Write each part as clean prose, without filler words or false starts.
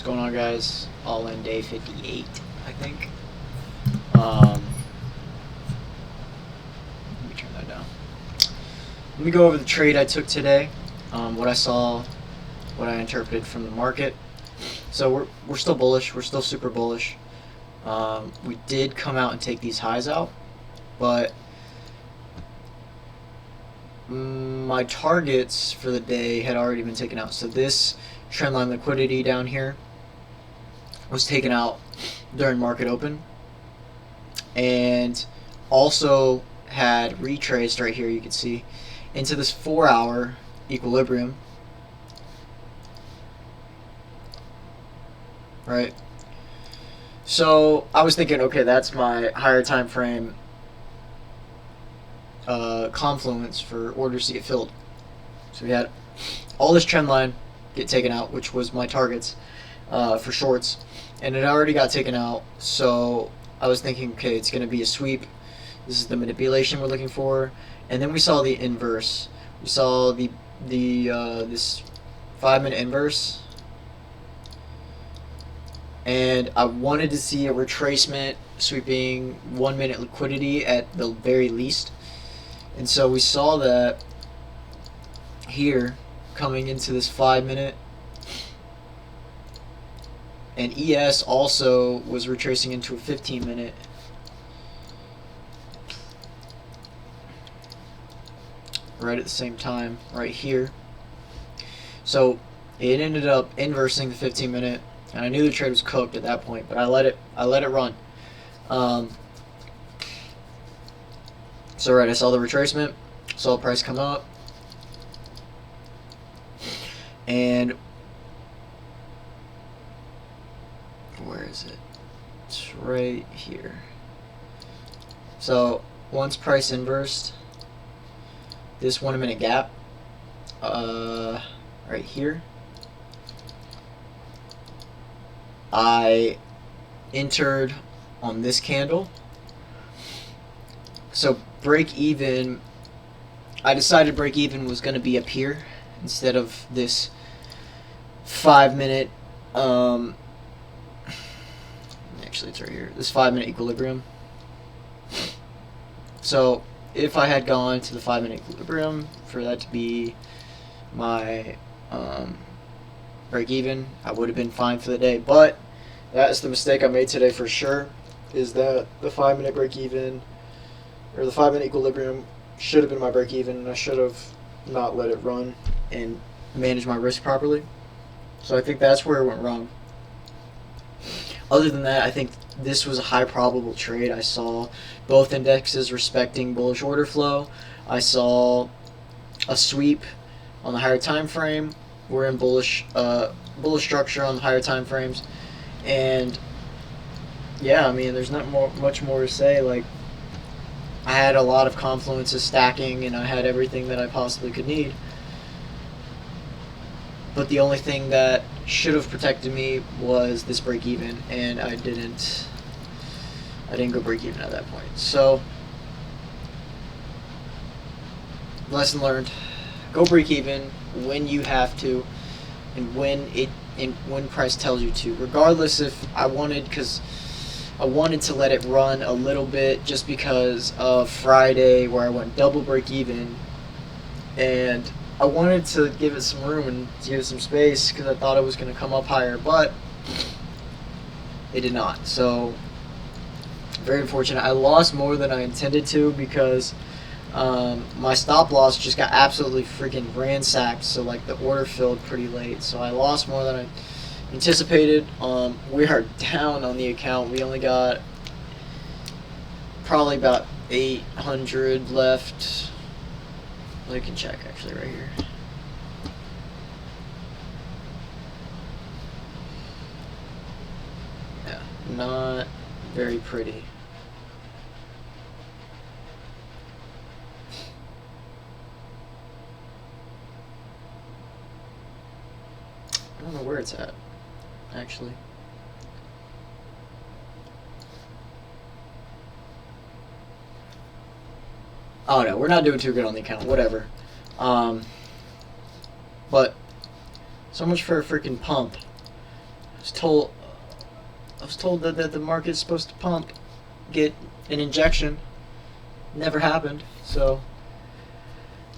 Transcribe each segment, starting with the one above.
going on, guys? All in day 58, I think. Let me turn that down. Let me go over the trade I took today, what I saw, what I interpreted from the market. So we're still bullish. We're still super bullish. We did come out and take these highs out, but my targets for the day had already been taken out. So this trendline liquidity down here was taken out during market open, and also had retraced right here, you can see, into this 4-hour equilibrium, right? So I was thinking, okay, that's my higher time frame confluence for orders to get filled. So we had all this trend line get taken out, which was my targets for shorts, and it already got taken out. So I was thinking, okay, it's going to be a sweep. This is the manipulation we're looking for. And then we saw the inverse. We saw the this 5-minute inverse, and I wanted to see a retracement sweeping 1-minute liquidity at the very least. And so we saw that here coming into this 5-minute, and ES also was retracing into a 15-minute. Right at the same time, right here. So it ended up inversing the 15-minute, and I knew the trade was cooked at that point, but I let it run. So right, I saw the retracement, saw the price come up, and where is it? It's right here. So once price inversed this 1-minute gap, right here, I entered on this candle. So break even, I decided break even was going to be up here instead of this 5-minute, actually it's right here, this 5-minute equilibrium. So if I had gone to the 5-minute equilibrium for that to be my break even, I would have been fine for the day. But that is the mistake I made today for sure, is that the 5-minute break even, or the 5-minute equilibrium, should have been my break even, and I should have not let it run and manage my risk properly. So I think that's where it went wrong. Other than that, I think this was a high probable trade. I saw both indexes respecting bullish order flow. I saw a sweep on the higher time frame. We're in bullish structure on the higher time frames, and yeah, I mean, there's not much more to say. Like, I had a lot of confluences stacking, and I had everything that I possibly could need. But the only thing that should have protected me was this break even, and I didn't go break even at that point. So, lesson learned: go break even when you have to, and when price tells you to. Regardless, if I wanted, because I wanted to let it run a little bit just because of Friday where I went double break even, and I wanted to give it some room and give it some space because I thought it was going to come up higher, but it did not. So very unfortunate. I lost more than I intended to because my stop loss just got absolutely freaking ransacked. So like the order filled pretty late. So I lost more than I anticipated. We are down on the account. We only got probably about 800 left. Well, you can check actually right here. Yeah, not very pretty. I don't know where it's at, actually. Oh no, we're not doing too good on the account. Whatever. But so much for a freaking pump. I was told that the market's supposed to pump, get an injection. Never happened. So,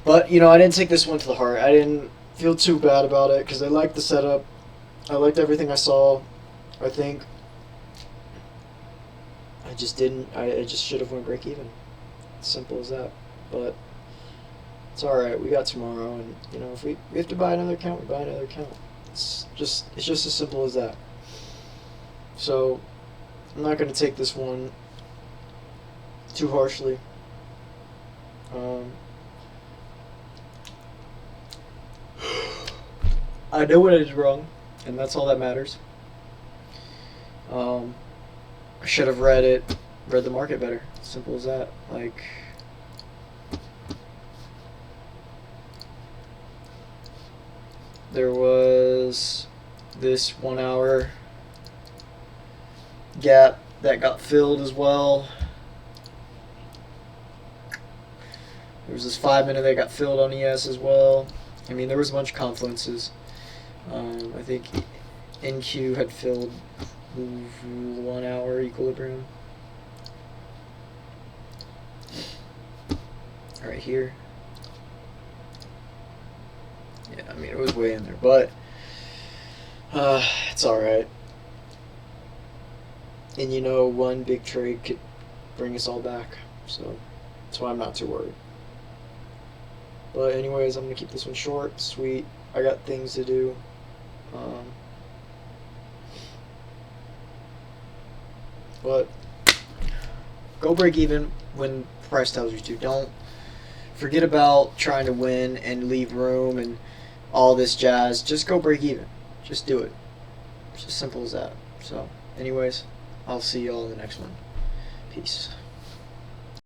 but you know, I didn't take this one to the heart. I didn't feel too bad about it because I liked the setup. I liked everything I saw. I think I just didn't. I just should have went break even. Simple as that. But it's all right. We got tomorrow, and you know, if we have to buy another account, we buy another account. It's just as simple as that. So I'm not going to take this one too harshly. I know what I did wrong, and that's all that matters. I should have read the market better. Simple as that. Like, there was this 1 hour gap that got filled as well. There was this 5 minute that got filled on ES as well. I mean, there was a bunch of confluences. I think NQ had filled 1 hour equilibrium. Right here. Yeah, I mean, it was way in there, but it's alright. And you know, one big trade could bring us all back, so that's why I'm not too worried. But anyways, I'm going to keep this one short, sweet. I got things to do. But go break even when price tells you to. Don't forget about trying to win and leave room and all this jazz. Just go break even. Just do it. It's as simple as that. So anyways, I'll see y'all in the next one. Peace.